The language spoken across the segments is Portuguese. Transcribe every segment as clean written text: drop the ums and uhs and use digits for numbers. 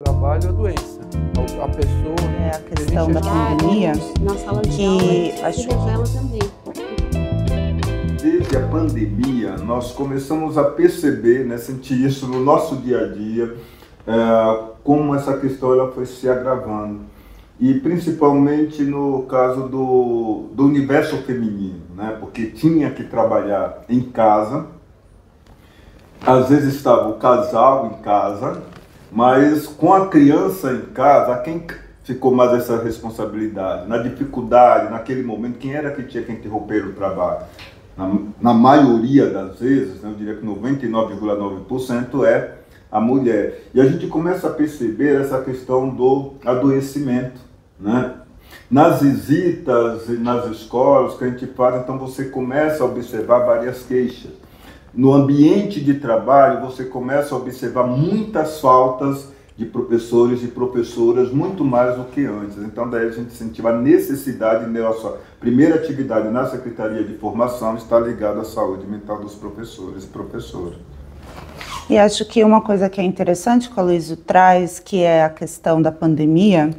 trabalho, a doença. A pessoa... É a questão da pandemia, na sala de que aula se revela também. Desde a pandemia, nós começamos a perceber, né, sentir isso no nosso dia a dia, como essa questão ela foi se agravando. E principalmente no caso do universo feminino, né, porque tinha que trabalhar em casa, às vezes estava o casal em casa, mas com a criança em casa, quem ficou mais essa responsabilidade? Na dificuldade, naquele momento, quem era que tinha que interromper o trabalho? Na maioria das vezes, né, eu diria que 99,9% é a mulher. E a gente começa a perceber essa questão do adoecimento, né? Nas visitas e nas escolas que a gente faz, então você começa a observar várias queixas. No ambiente de trabalho, você começa a observar muitas faltas de professores e professoras, muito mais do que antes. Então, daí a gente sentiu a necessidade, nossa primeira atividade na Secretaria de Formação está ligada à saúde mental dos professores e professoras. E acho que uma coisa que é interessante que o Aloysio traz, que é a questão da pandemia,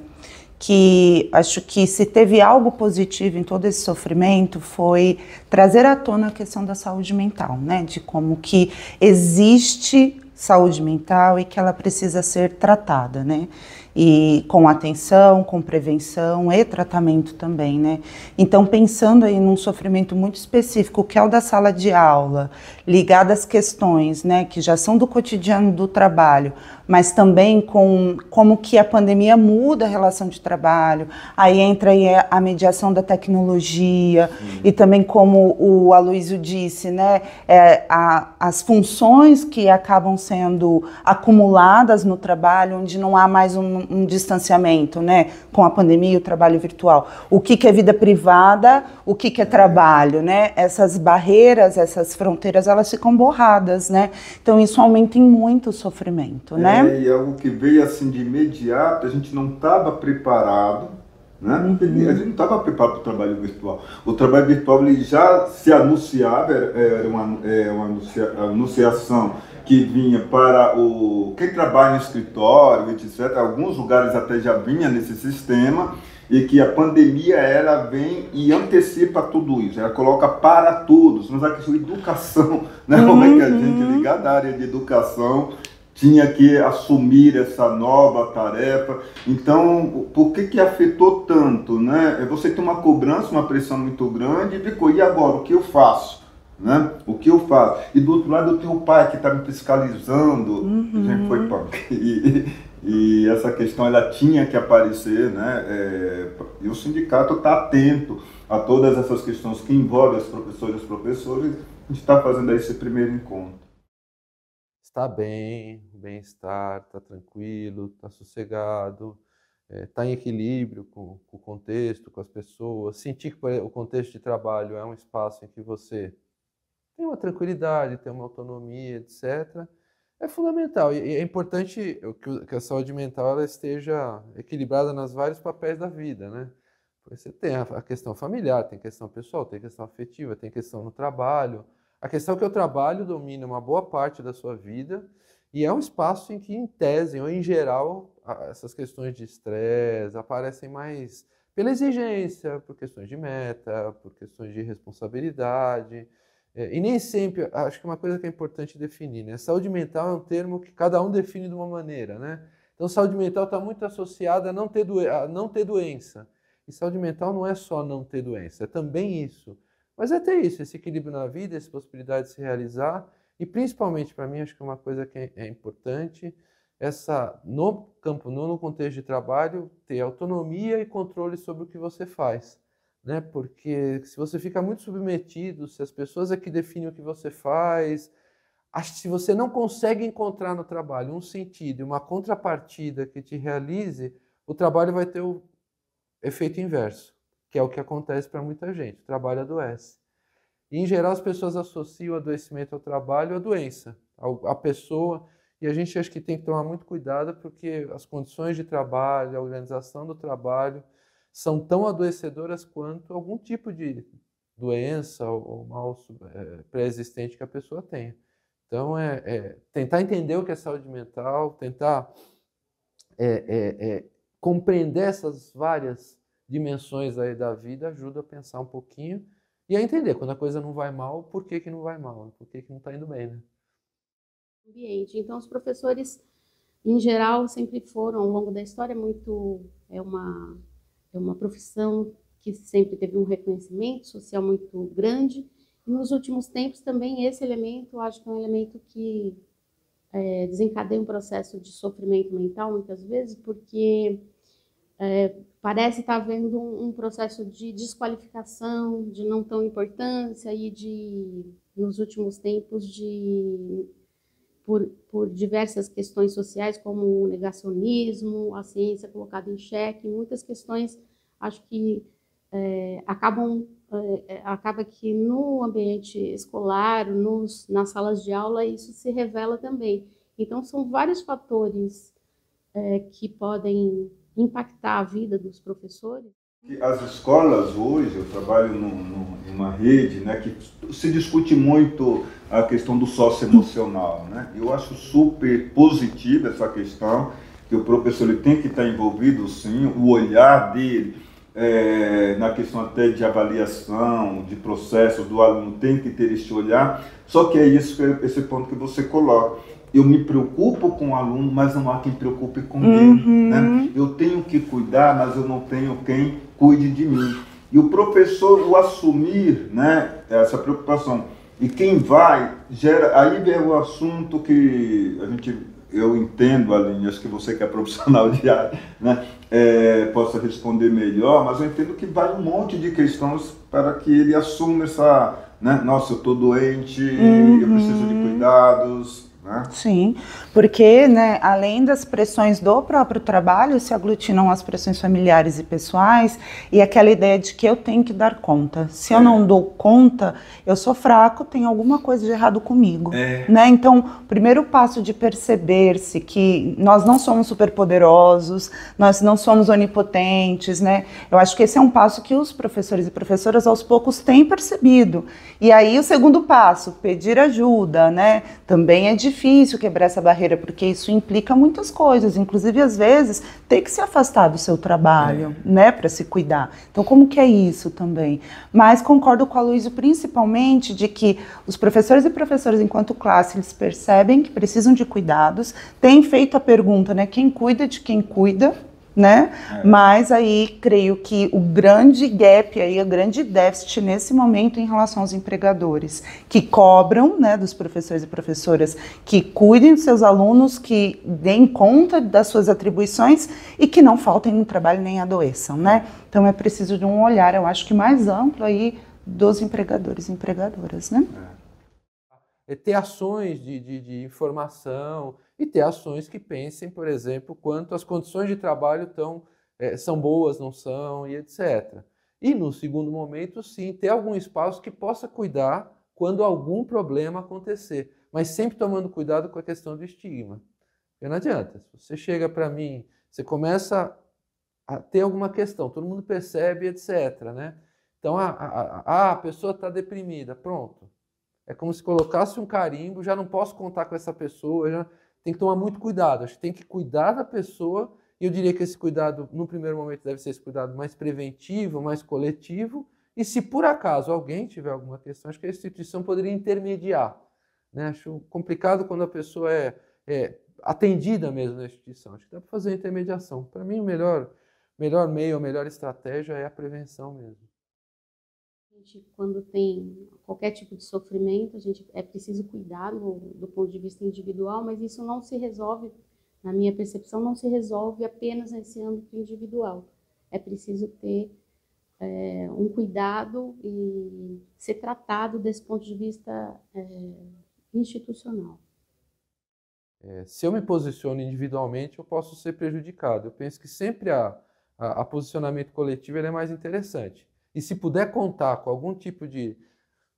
que acho que se teve algo positivo em todo esse sofrimento foi trazer à tona a questão da saúde mental, né? De como que existe saúde mental e que ela precisa ser tratada, né? E com atenção, com prevenção e tratamento também, né? Então, pensando aí num sofrimento muito específico, que é o da sala de aula, ligado às questões, né, que já são do cotidiano do trabalho, mas também com como que a pandemia muda a relação de trabalho, aí entra aí a mediação da tecnologia, e também como o Aloysio disse, né, as funções que acabam sendo acumuladas no trabalho, onde não há mais um distanciamento, né, com a pandemia e o trabalho virtual. O que é vida privada, o que é trabalho, né? Essas barreiras, essas fronteiras, elas ficam borradas, né? Então isso aumenta em muito o sofrimento, né? E algo que veio assim de imediato, a gente não estava preparado, né? A gente não estava preparado para o trabalho virtual. O trabalho virtual ele já se anunciava, era uma anunciação que vinha para quem trabalha no escritório, etc. Alguns lugares até já vinha nesse sistema, e que a pandemia ela vem e antecipa tudo isso, ela coloca para todos, mas a questão de educação, né? Como é que a gente ligada à área de educação tinha que assumir essa nova tarefa. Então, por que afetou tanto, né? Você tem uma cobrança, uma pressão muito grande, e ficou, e agora, o que eu faço? Né? O que eu faço? E do outro lado eu tenho o pai que está me fiscalizando, gente, foi punk. E essa questão ela tinha que aparecer, né? E o sindicato está atento a todas essas questões que envolvem as professoras e os professores. A gente está fazendo aí esse primeiro encontro. Está bem, bem-estar, está tranquilo, está sossegado, está em equilíbrio com o contexto, com as pessoas, sentir que o contexto de trabalho é um espaço em que você tem uma tranquilidade, tem uma autonomia, etc., é fundamental. E é importante que a saúde mental ela esteja equilibrada nos vários papéis da vida, né? Porque você tem a questão familiar, tem questão pessoal, tem questão afetiva, tem questão no trabalho. A questão é que o trabalho domina uma boa parte da sua vida e é um espaço em que, em tese ou em geral, essas questões de estresse aparecem mais pela exigência, por questões de meta, por questões de responsabilidade. E nem sempre, acho que uma coisa que é importante definir, né? Saúde mental é um termo que cada um define de uma maneira, né? Então, saúde mental está muito associada a não ter doença. E saúde mental não é só não ter doença, é também isso. Mas é ter isso, esse equilíbrio na vida, essa possibilidade de se realizar. E principalmente para mim, acho que uma coisa que é importante, no contexto de trabalho, ter autonomia e controle sobre o que você faz. Né? Porque se você fica muito submetido, se as pessoas é que definem o que você faz, acho que se você não consegue encontrar no trabalho um sentido e uma contrapartida que te realize, o trabalho vai ter o efeito inverso, que é o que acontece para muita gente. O trabalho adoece. E, em geral, as pessoas associam o adoecimento ao trabalho à doença, à pessoa, e a gente acho que tem que tomar muito cuidado porque as condições de trabalho, a organização do trabalho são tão adoecedoras quanto algum tipo de doença ou mal pré-existente que a pessoa tenha. Então, tentar entender o que é saúde mental, tentar compreender essas várias dimensões aí da vida ajuda a pensar um pouquinho e a entender quando a coisa não vai mal, por que que não vai mal, por que que não está indo bem, né? Ambiente. Então, os professores, em geral, sempre foram, ao longo da história, é uma profissão que sempre teve um reconhecimento social muito grande. E nos últimos tempos também esse elemento, acho que é um elemento que desencadeia um processo de sofrimento mental, muitas vezes, porque parece estar havendo um processo de desqualificação, de não tão importância e nos últimos tempos, por diversas questões sociais, como o negacionismo, a ciência colocada em xeque, muitas questões, acho que acaba que no ambiente escolar, nas salas de aula, isso se revela também. Então, são vários fatores que podem impactar a vida dos professores. As escolas hoje, eu trabalho em uma rede, né, que se discute muito a questão do socioemocional, né? Eu acho super positiva essa questão, que o professor ele tem que estar envolvido, sim, o olhar dele na questão até de avaliação, de processo do aluno tem que ter esse olhar, só que é esse ponto que você coloca. Eu me preocupo com o aluno, mas não há quem preocupe comigo, né? Eu tenho que cuidar, mas eu não tenho quem cuide de mim. E o professor, o assumir, né, essa preocupação, e quem vai, aí é o assunto que eu entendo, Aline, acho que você que é profissional de área, né, possa responder melhor, mas eu entendo que vai um monte de questões para que ele assuma essa, né, nossa, eu estou doente, eu preciso de cuidados, né? Sim, porque, né, além das pressões do próprio trabalho, se aglutinam as pressões familiares e pessoais e aquela ideia de que eu tenho que dar conta. Se eu não dou conta, eu sou fraco, tem alguma coisa de errado comigo. Né? Então, o primeiro passo de perceber-se que nós não somos superpoderosos, nós não somos onipotentes, né? Eu acho que esse é um passo que os professores e professoras aos poucos têm percebido. E aí o segundo passo, pedir ajuda, né? Também é difícil quebrar essa barreira, porque isso implica muitas coisas, inclusive às vezes ter que se afastar do seu trabalho, né, para se cuidar. Então como que é isso também? Mas concordo com a Luísa principalmente de que os professores e professoras enquanto classe, eles percebem que precisam de cuidados, têm feito a pergunta, né, quem cuida de quem cuida, né? Mas aí creio que o grande gap aí, o grande déficit nesse momento em relação aos empregadores que cobram, né, dos professores e professoras que cuidem dos seus alunos, que deem conta das suas atribuições e que não faltem no trabalho nem adoeçam, né? Então é preciso de um olhar, eu acho que mais amplo aí dos empregadores e empregadoras, né? Ter ações de informação e ter ações que pensem, por exemplo, quanto as condições de trabalho são boas, não são, e etc. E, no segundo momento, sim, ter algum espaço que possa cuidar quando algum problema acontecer, mas sempre tomando cuidado com a questão do estigma. Porque não adianta, se você chega para mim, você começa a ter alguma questão, todo mundo percebe, etc. Né? Então, a pessoa está deprimida, pronto. É como se colocasse um carimbo, já não posso contar com essa pessoa, já tem que tomar muito cuidado. Acho que tem que cuidar da pessoa, e eu diria que esse cuidado, no primeiro momento, deve ser esse cuidado mais preventivo, mais coletivo, e se por acaso alguém tiver alguma questão, acho que a instituição poderia intermediar. Né? Acho complicado quando a pessoa é atendida mesmo na instituição. Acho que dá para fazer a intermediação. Para mim, o melhor meio, a melhor estratégia é a prevenção mesmo. Quando tem qualquer tipo de sofrimento, a gente é preciso cuidar do ponto de vista individual, mas isso não se resolve, na minha percepção, não se resolve apenas nesse âmbito individual. É preciso ter um cuidado e ser tratado desse ponto de vista institucional. Se eu me posiciono individualmente, eu posso ser prejudicado. Eu penso que sempre a posicionamento coletivo ele é mais interessante. E se puder contar com algum tipo de,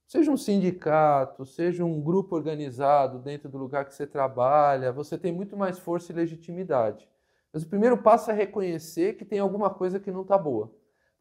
seja um sindicato, seja um grupo organizado dentro do lugar que você trabalha, você tem muito mais força e legitimidade. Mas o primeiro passo é reconhecer que tem alguma coisa que não está boa.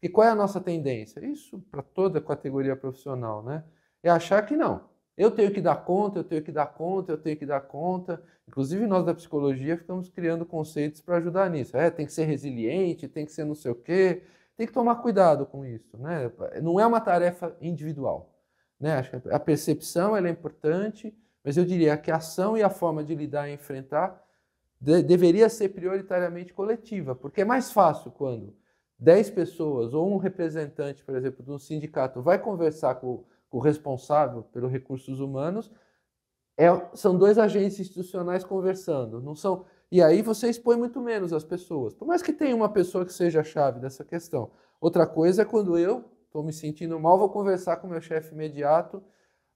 E qual é a nossa tendência? Isso para toda a categoria profissional, né? É achar que não. Eu tenho que dar conta, eu tenho que dar conta, eu tenho que dar conta. Inclusive nós da psicologia ficamos criando conceitos para ajudar nisso. Tem que ser resiliente, tem que ser não sei o quê. Tem que tomar cuidado com isso, né? Não é uma tarefa individual, né? Acho que a percepção ela é importante, mas eu diria que a ação e a forma de lidar e enfrentar deveria ser prioritariamente coletiva, porque é mais fácil quando 10 pessoas ou um representante, por exemplo, de um sindicato vai conversar com o responsável pelos recursos humanos, são dois agentes institucionais conversando, não são. E aí você expõe muito menos as pessoas, por mais que tenha uma pessoa que seja a chave dessa questão. Outra coisa é quando eu estou me sentindo mal, vou conversar com o meu chefe imediato.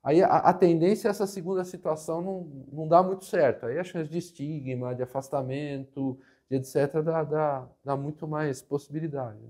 Aí a tendência é essa segunda situação não dá muito certo. Aí a chance de estigma, de afastamento, de etc., dá muito mais possibilidade.